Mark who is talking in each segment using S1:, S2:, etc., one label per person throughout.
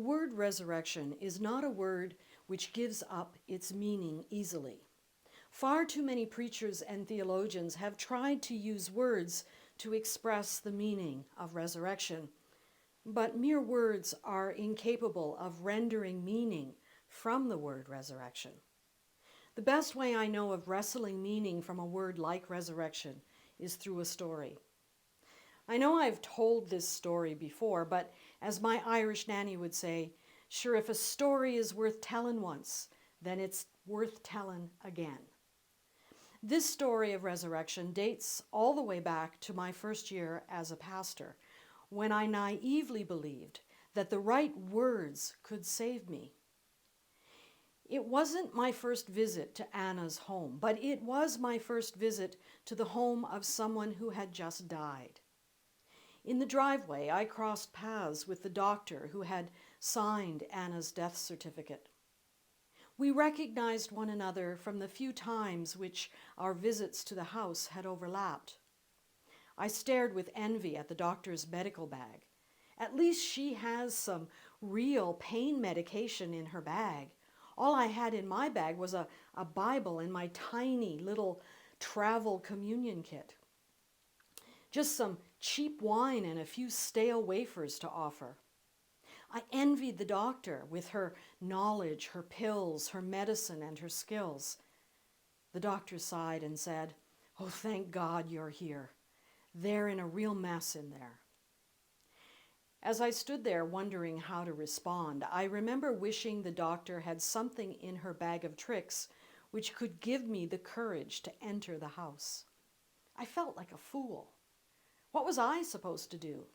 S1: word resurrection is not a word which gives up its meaning easily. Far too many preachers and theologians have tried to use words to express the meaning of resurrection, but mere words are incapable of rendering meaning from the word resurrection. The best way I know of wrestling meaning from a word like resurrection is through a story. I know I've told this story before, but as my Irish nanny would say, sure, if a story is worth telling once, then it's worth telling again. This story of resurrection dates all the way back to my first year as a pastor, when I naively believed that the right words could save me. It wasn't my first visit to Anna's home, but it was my first visit to the home of someone who had just died. In the driveway, I crossed paths with the doctor who had signed Anna's death certificate. We recognized one another from the few times which our visits to the house had overlapped. I stared with envy at the doctor's medical bag. At least she has some real pain medication in her bag. All I had in my bag was a Bible and my tiny little travel communion kit. Just some cheap wine and a few stale wafers to offer. I envied the doctor with her knowledge, her pills, her medicine, and her skills. The doctor sighed and said, "Oh, thank God you're here. They're in a real mess in there." As I stood there wondering how to respond, I remember wishing the doctor had something in her bag of tricks which could give me the courage to enter the house. I felt like a fool. What was I supposed to do?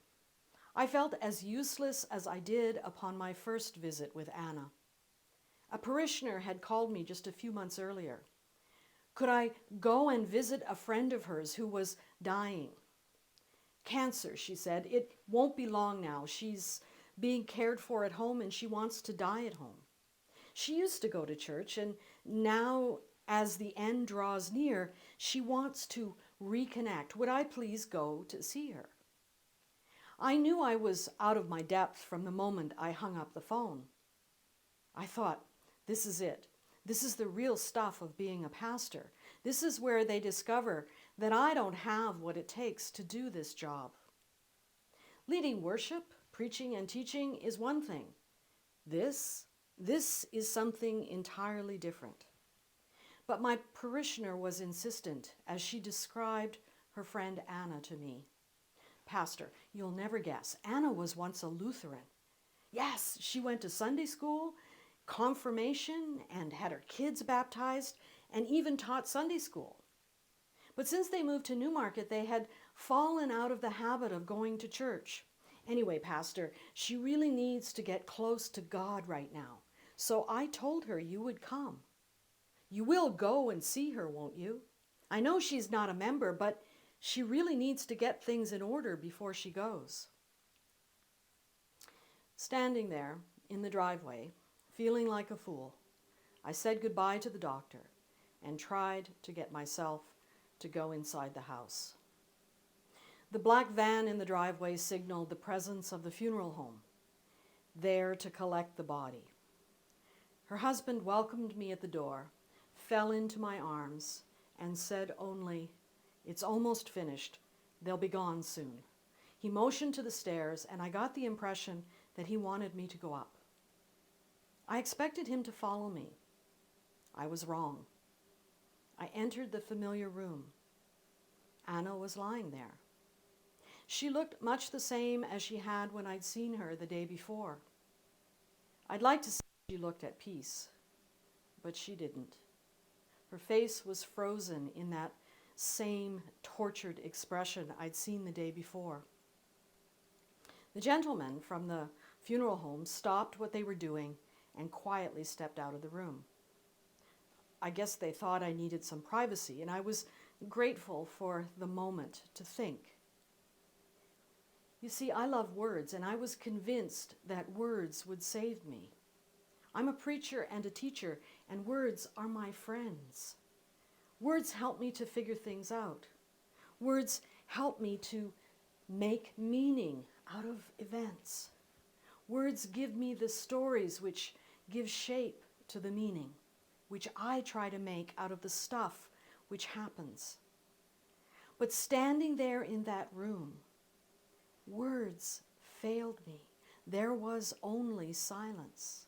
S1: I felt as useless as I did upon my first visit with Anna. A parishioner had called me just a few months earlier. Could I go and visit a friend of hers who was dying? Cancer, she said. It won't be long now. She's being cared for at home and she wants to die at home. She used to go to church, and now, as the end draws near, she wants to reconnect. Would I please go to see her? I knew I was out of my depth from the moment I hung up the phone. I thought, this is it. This is the real stuff of being a pastor. This is where they discover that I don't have what it takes to do this job. Leading worship, preaching, and teaching is one thing. This is something entirely different. But my parishioner was insistent as she described her friend Anna to me. "Pastor, you'll never guess. Anna was once a Lutheran. Yes, she went to Sunday school, confirmation, and had her kids baptized, and even taught Sunday school. But since they moved to Newmarket, they had fallen out of the habit of going to church. Anyway, Pastor, she really needs to get close to God right now. So I told her you would come. You will go and see her, won't you? I know she's not a member, but she really needs to get things in order before she goes." Standing there in the driveway, feeling like a fool, I said goodbye to the doctor and tried to get myself to go inside the house. The black van in the driveway signaled the presence of the funeral home, there to collect the body. Her husband welcomed me at the door, fell into my arms, and said only, "It's almost finished. They'll be gone soon." He motioned to the stairs, and I got the impression that he wanted me to go up. I expected him to follow me. I was wrong. I entered the familiar room. Anna was lying there. She looked much the same as she had when I'd seen her the day before. I'd like to say she looked at peace, but she didn't. Her face was frozen in that same tortured expression I'd seen the day before. The gentlemen from the funeral home stopped what they were doing and quietly stepped out of the room. I guess they thought I needed some privacy, and I was grateful for the moment to think. You see, I love words, and I was convinced that words would save me. I'm a preacher and a teacher, and words are my friends. Words help me to figure things out. Words help me to make meaning out of events. Words give me the stories which give shape to the meaning, which I try to make out of the stuff which happens. But standing there in that room, words failed me. There was only silence.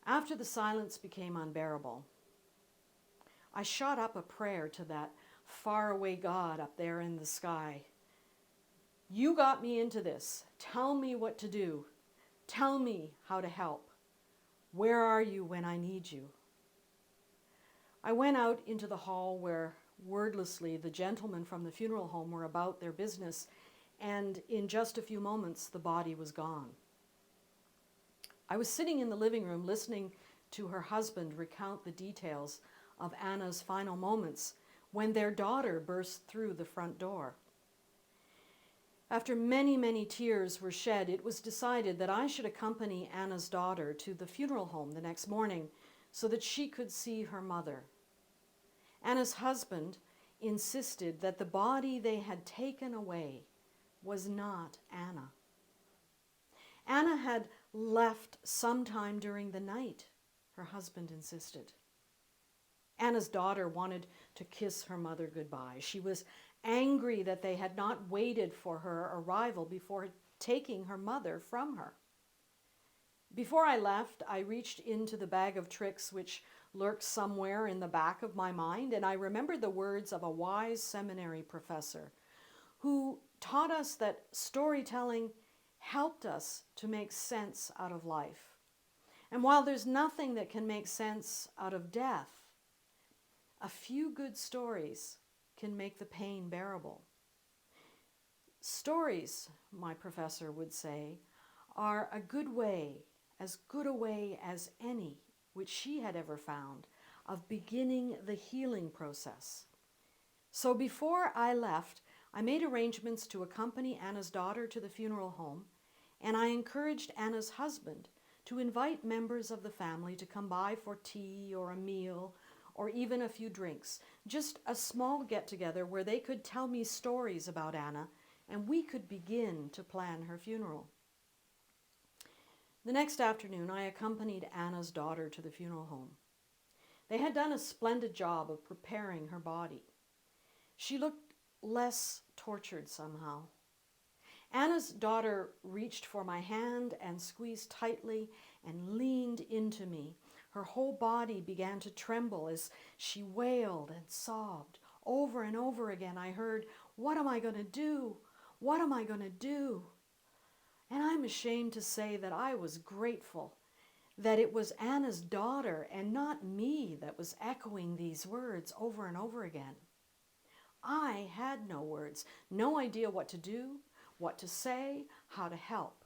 S1: After the silence became unbearable, I shot up a prayer to that faraway God up there in the sky. You got me into this. Tell me what to do. Tell me how to help. Where are you when I need you? I went out into the hall where wordlessly the gentlemen from the funeral home were about their business, and in just a few moments the body was gone. I was sitting in the living room listening to her husband recount the details of Anna's final moments when their daughter burst through the front door. After many, many tears were shed, it was decided that I should accompany Anna's daughter to the funeral home the next morning so that she could see her mother. Anna's husband insisted that the body they had taken away was not Anna. Anna had left sometime during the night, her husband insisted. Anna's daughter wanted to kiss her mother goodbye. She was angry that they had not waited for her arrival before taking her mother from her. Before I left, I reached into the bag of tricks which lurks somewhere in the back of my mind, and I remembered the words of a wise seminary professor who taught us that storytelling helped us to make sense out of life. And while there's nothing that can make sense out of death, a few good stories can make the pain bearable. Stories, my professor would say, are a good way, as good a way as any which she had ever found, of beginning the healing process. So before I left, I made arrangements to accompany Anna's daughter to the funeral home, and I encouraged Anna's husband to invite members of the family to come by for tea or a meal or even a few drinks, just a small get-together where they could tell me stories about Anna and we could begin to plan her funeral. The next afternoon, I accompanied Anna's daughter to the funeral home. They had done a splendid job of preparing her body. She looked less tortured somehow. Anna's daughter reached for my hand and squeezed tightly and leaned into me. Her whole body began to tremble as she wailed and sobbed. Over and over again I heard, "What am I going to do? What am I going to do?" And I'm ashamed to say that I was grateful that it was Anna's daughter and not me that was echoing these words over and over again. I had no words, no idea what to do, what to say, how to help.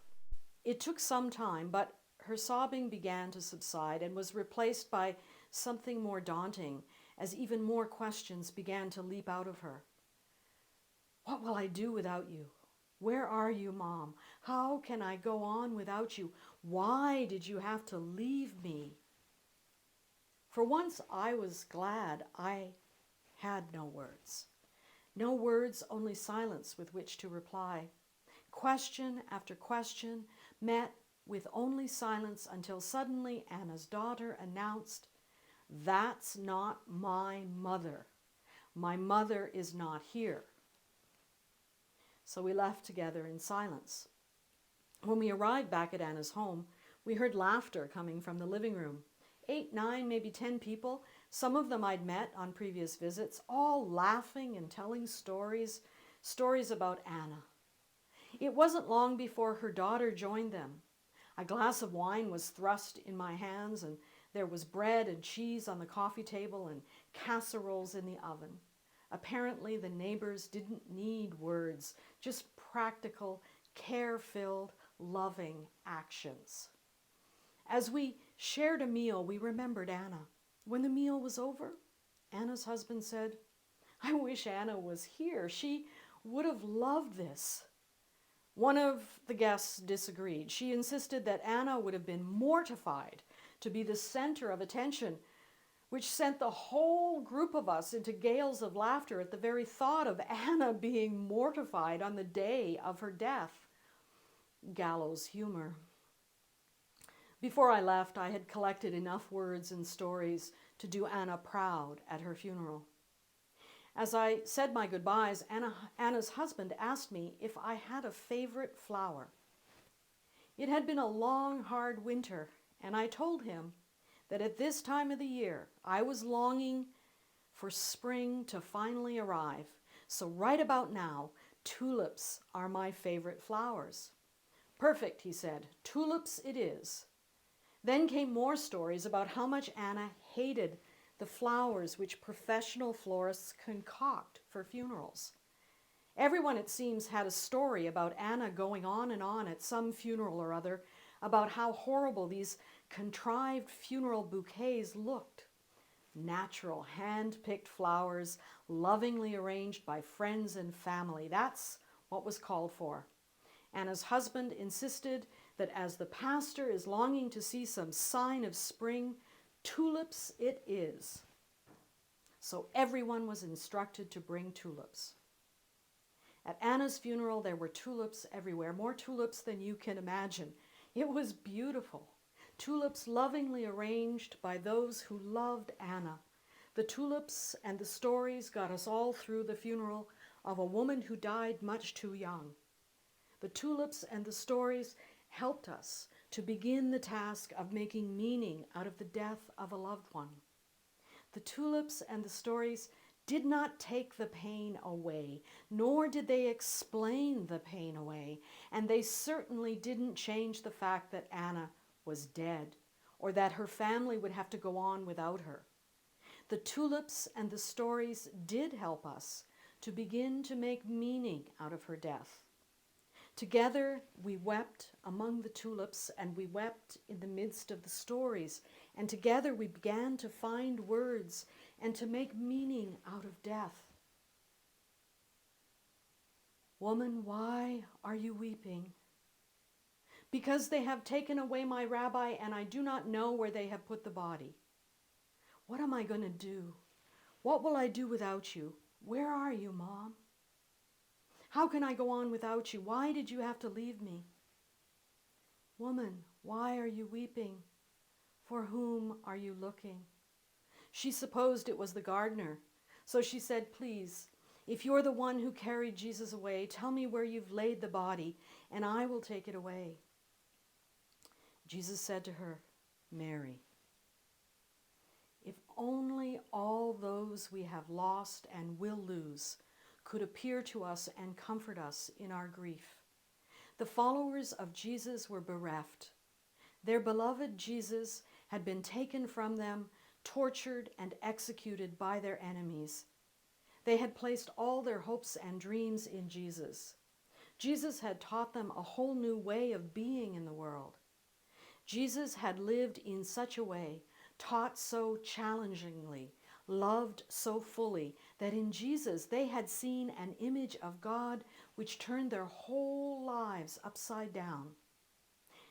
S1: It took some time, but her sobbing began to subside and was replaced by something more daunting as even more questions began to leap out of her. What will I do without you? Where are you, Mom? How can I go on without you? Why did you have to leave me? For once I was glad I had no words. No words, only silence with which to reply. Question after question met with only silence until suddenly Anna's daughter announced, "That's not my mother. My mother is not here." So we left together in silence. When we arrived back at Anna's home, we heard laughter coming from the living room. 8, 9, maybe 10 people, some of them I'd met on previous visits, all laughing and telling stories about Anna. It wasn't long before her daughter joined them. A glass of wine was thrust in my hands, and there was bread and cheese on the coffee table and casseroles in the oven. Apparently, the neighbors didn't need words, just practical, care-filled, loving actions. As we shared a meal, we remembered Anna. When the meal was over, Anna's husband said, "I wish Anna was here. She would have loved this." One of the guests disagreed. She insisted that Anna would have been mortified to be the center of attention, which sent the whole group of us into gales of laughter at the very thought of Anna being mortified on the day of her death. gallows humor. Before I left, I had collected enough words and stories to do Anna proud at her funeral. As I said my goodbyes, Anna's husband asked me if I had a favorite flower. It had been a long, hard winter, and I told him that at this time of the year I was longing for spring to finally arrive. So right about now, tulips are my favorite flowers. Perfect, he said. Tulips it is. Then came more stories about how much Anna hated the flowers which professional florists concoct for funerals. Everyone, it seems, had a story about Anna going on and on at some funeral or other about how horrible these contrived funeral bouquets looked. Natural, hand-picked flowers, lovingly arranged by friends and family. That's what was called for. Anna's husband insisted that as the pastor is longing to see some sign of spring, tulips it is. So everyone was instructed to bring tulips. At Anna's funeral, there were tulips everywhere, more tulips than you can imagine. It was beautiful. Tulips lovingly arranged by those who loved Anna. The tulips and the stories got us all through the funeral of a woman who died much too young. The tulips and the stories helped us to begin the task of making meaning out of the death of a loved one. The tulips and the stories did not take the pain away, nor did they explain the pain away, and they certainly didn't change the fact that Anna was dead, or that her family would have to go on without her. The tulips and the stories did help us to begin to make meaning out of her death. Together we wept among the tulips, and we wept in the midst of the stories, and together we began to find words and to make meaning out of death. Woman, why are you weeping? Because they have taken away my rabbi, and I do not know where they have put the body. What am I going to do? What will I do without you? Where are you, Mom? How can I go on without you? Why did you have to leave me? Woman, why are you weeping? For whom are you looking? She supposed it was the gardener, so she said, please, if you're the one who carried Jesus away, tell me where you've laid the body, and I will take it away. Jesus said to her, Mary. If only all those we have lost and will lose could appear to us and comfort us in our grief. The followers of Jesus were bereft. Their beloved Jesus had been taken from them, tortured and executed by their enemies. They had placed all their hopes and dreams in Jesus. Jesus had taught them a whole new way of being in the world. Jesus had lived in such a way, taught so challengingly, loved so fully, that in Jesus they had seen an image of God which turned their whole lives upside down.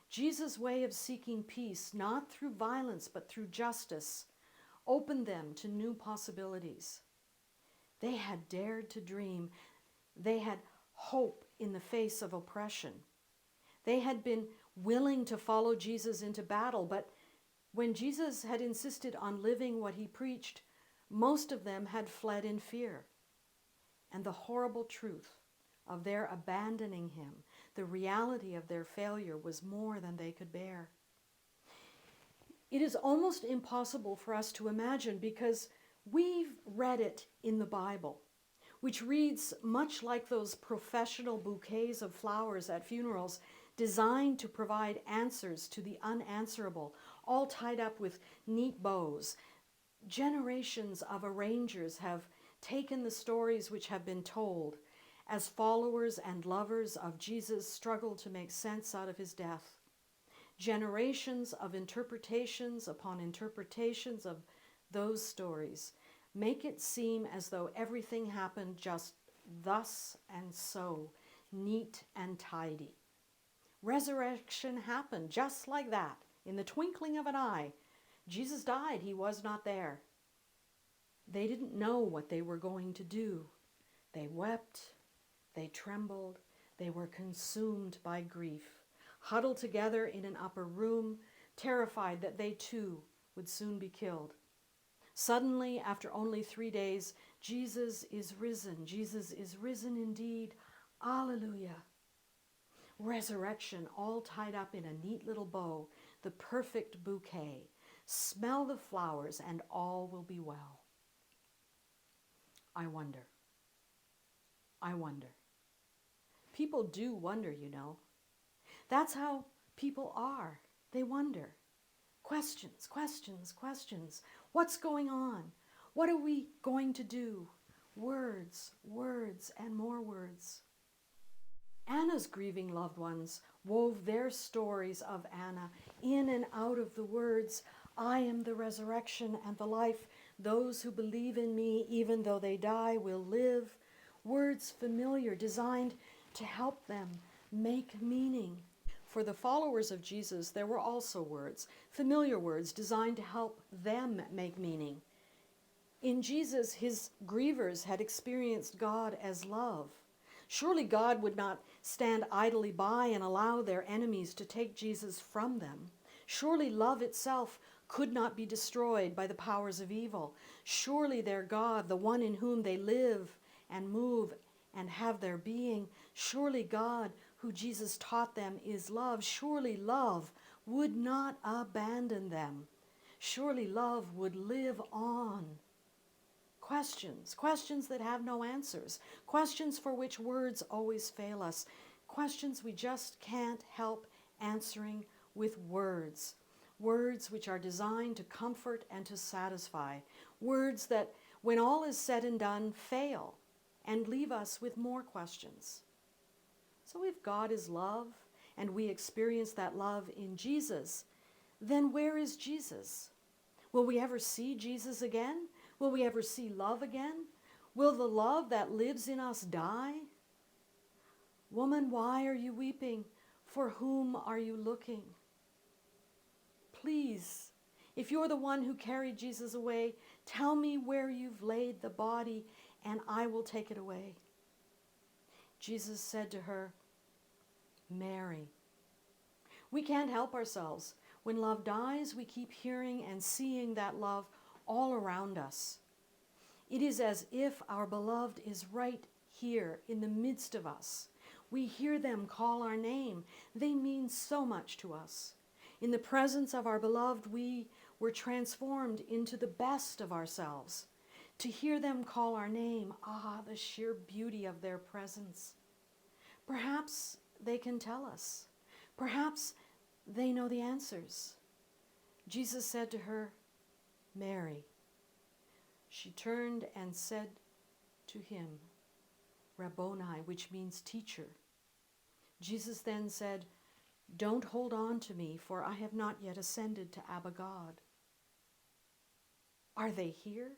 S1: Jesus' way of seeking peace, not through violence but through justice, opened them to new possibilities. They had dared to dream. They had hope in the face of oppression. They had been willing to follow Jesus into battle, but when Jesus had insisted on living what he preached, most of them had fled in fear. And the horrible truth of their abandoning him, the reality of their failure, was more than they could bear. It is almost impossible for us to imagine because we've read it in the Bible, which reads much like those professional bouquets of flowers at funerals designed to provide answers to the unanswerable, all tied up with neat bows. Generations of arrangers have taken the stories which have been told as followers and lovers of Jesus struggle to make sense out of his death. Generations of interpretations upon interpretations of those stories make it seem as though everything happened just thus and so, neat and tidy. Resurrection happened just like that, in the twinkling of an eye. Jesus died, he was not there. They didn't know what they were going to do. They wept, they trembled, they were consumed by grief. huddled together in an upper room, terrified that they too would soon be killed. Suddenly, after only 3 days, Jesus is risen. Jesus is risen indeed. Alleluia. Resurrection, all tied up in a neat little bow, the perfect bouquet. Smell the flowers and all will be well. I wonder. I wonder. People do wonder, you know. That's how people are. They wonder. Questions, questions, questions. What's going on? What are we going to do? Words, words, and more words. Anna's grieving loved ones wove their stories of Anna in and out of the words, I am the resurrection and the life. Those who believe in me, even though they die, will live. Words familiar, designed to help them make meaning. For the followers of Jesus, there were also words, familiar words, designed to help them make meaning. In Jesus, his grievers had experienced God as love. Surely God would not stand idly by and allow their enemies to take Jesus from them. Surely love itself could not be destroyed by the powers of evil. Surely their God, the one in whom they live and move and have their being, surely God, who Jesus taught them, is love. Surely love would not abandon them. Surely love would live on. Questions, questions that have no answers, questions for which words always fail us, questions we just can't help answering with words. Words which are designed to comfort and to satisfy. Words that, when all is said and done, fail and leave us with more questions. So if God is love, and we experience that love in Jesus, then where is Jesus? Will we ever see Jesus again? Will we ever see love again? Will the love that lives in us die? Woman, why are you weeping? For whom are you looking? Please, if you're the one who carried Jesus away, tell me where you've laid the body, and I will take it away. Jesus said to her, Mary. We can't help ourselves. When love dies, we keep hearing and seeing that love all around us. It is as if our beloved is right here in the midst of us. We hear them call our name. They mean so much to us. In the presence of our beloved, we were transformed into the best of ourselves. To hear them call our name, the sheer beauty of their presence. Perhaps they can tell us. Perhaps they know the answers. Jesus said to her, Mary. She turned and said to him, Rabboni, which means teacher. Jesus then said, Don't hold on to me, for I have not yet ascended to Abba God. Are they here?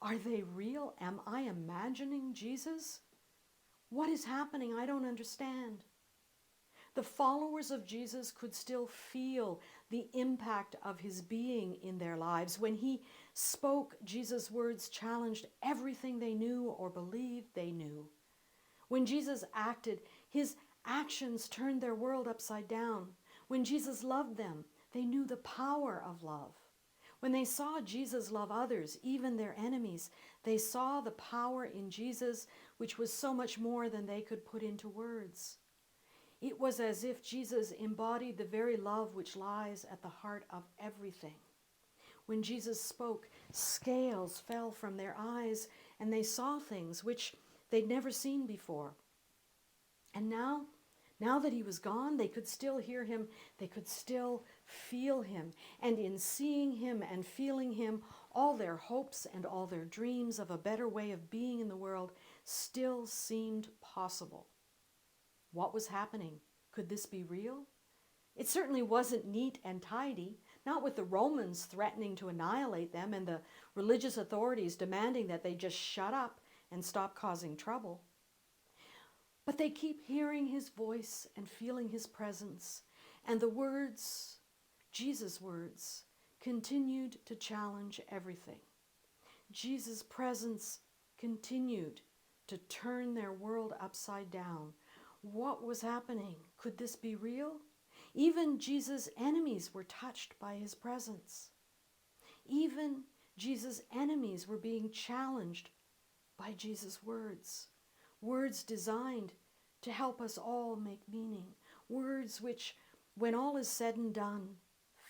S1: Are they real? Am I imagining Jesus? What is happening? I don't understand. The followers of Jesus could still feel the impact of his being in their lives. When he spoke, Jesus' words challenged everything they knew or believed they knew. When Jesus acted, his actions turned their world upside down. When Jesus loved them, they knew the power of love. When they saw Jesus love others, even their enemies, they saw the power in Jesus, which was so much more than they could put into words. It was as if Jesus embodied the very love which lies at the heart of everything. When Jesus spoke, scales fell from their eyes, and they saw things which they'd never seen before. And now that he was gone, they could still hear him, they could still feel him. And in seeing him and feeling him, all their hopes and all their dreams of a better way of being in the world still seemed possible. What was happening? Could this be real? It certainly wasn't neat and tidy, not with the Romans threatening to annihilate them and the religious authorities demanding that they just shut up and stop causing trouble. But they keep hearing his voice and feeling his presence, and the words, Jesus' words, continued to challenge everything. Jesus' presence continued to turn their world upside down. What was happening? Could this be real? Even Jesus' enemies were touched by his presence. Even Jesus' enemies were being challenged by Jesus' words. Words designed to help us all make meaning. Words which, when all is said and done,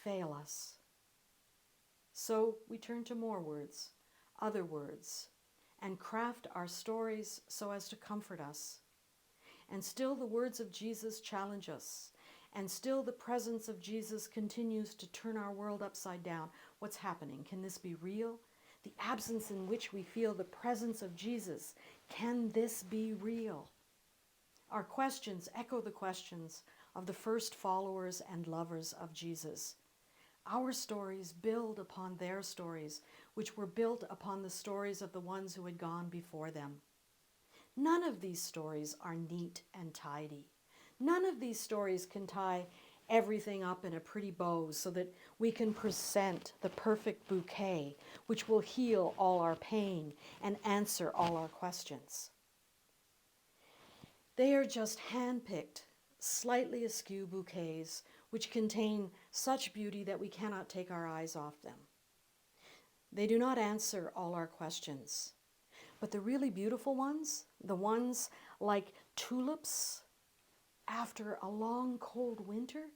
S1: fail us. So we turn to more words, other words, and craft our stories so as to comfort us. And still the words of Jesus challenge us. And still the presence of Jesus continues to turn our world upside down. What's happening? Can this be real? The absence in which we feel the presence of Jesus. Can this be real? Our questions echo the questions of the first followers and lovers of Jesus. Our stories build upon their stories, which were built upon the stories of the ones who had gone before them. None of these stories are neat and tidy. None of these stories can tie everything up in a pretty bow so that we can present the perfect bouquet which will heal all our pain and answer all our questions. They are just hand-picked, slightly askew bouquets which contain such beauty that we cannot take our eyes off them. They do not answer all our questions. But the really beautiful ones, the ones like tulips after a long cold winter,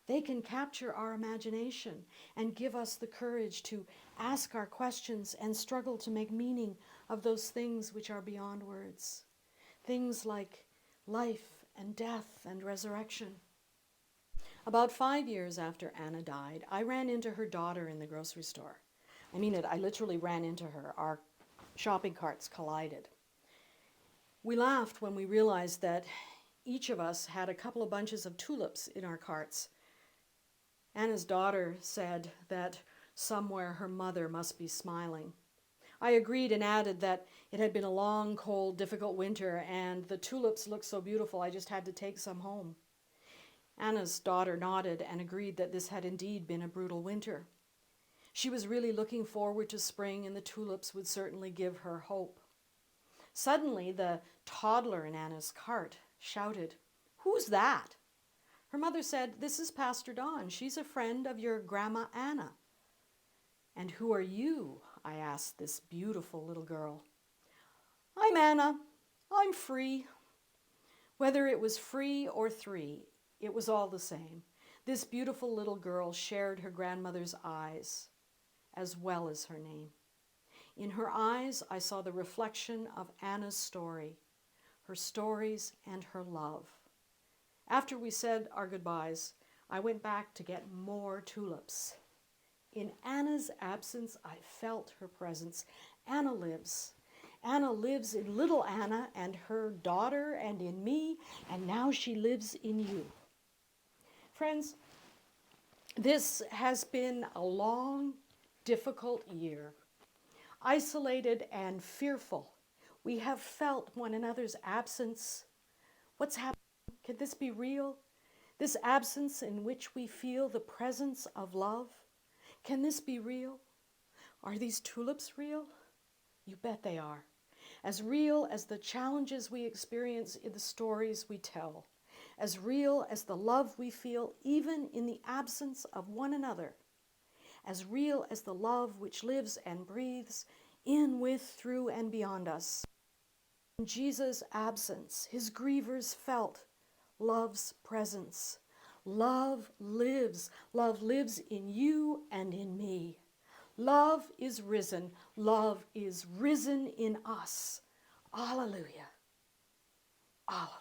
S1: they can capture our imagination and give us the courage to ask our questions and struggle to make meaning of those things which are beyond words. Things like life and death and resurrection. About 5 years after Anna died, I ran into her daughter in the grocery store. I mean it, I literally ran into her. Our shopping carts collided. We laughed when we realized that each of us had a couple of bunches of tulips in our carts. Anna's daughter said that somewhere her mother must be smiling. I agreed and added that it had been a long, cold, difficult winter, and the tulips looked so beautiful I just had to take some home. Anna's daughter nodded and agreed that this had indeed been a brutal winter. She was really looking forward to spring, and the tulips would certainly give her hope. Suddenly, the toddler in Anna's cart shouted, "Who's that?" Her mother said, "This is Pastor Dawn. She's a friend of your Grandma Anna." "And who are you?" I asked this beautiful little girl. "I'm Anna. I'm free." Whether it was free or three, it was all the same. This beautiful little girl shared her grandmother's eyes as well as her name. In her eyes, I saw the reflection of Anna's story, her stories and her love. After we said our goodbyes, I went back to get more tulips. In Anna's absence, I felt her presence. Anna lives. Anna lives in little Anna and her daughter and in me, and now she lives in you. Friends, this has been a long, difficult year. Isolated and fearful, we have felt one another's absence. What's happening? Can this be real? This absence in which we feel the presence of love? Can this be real? Are these tulips real? You bet they are. As real as the challenges we experience in the stories we tell. As real as the love we feel even in the absence of one another. As real as the love which lives and breathes in, with, through, and beyond us. In Jesus' absence, his grievers felt love's presence. Love lives. Love lives in you and in me. Love is risen. Love is risen in us. Alleluia. Alleluia.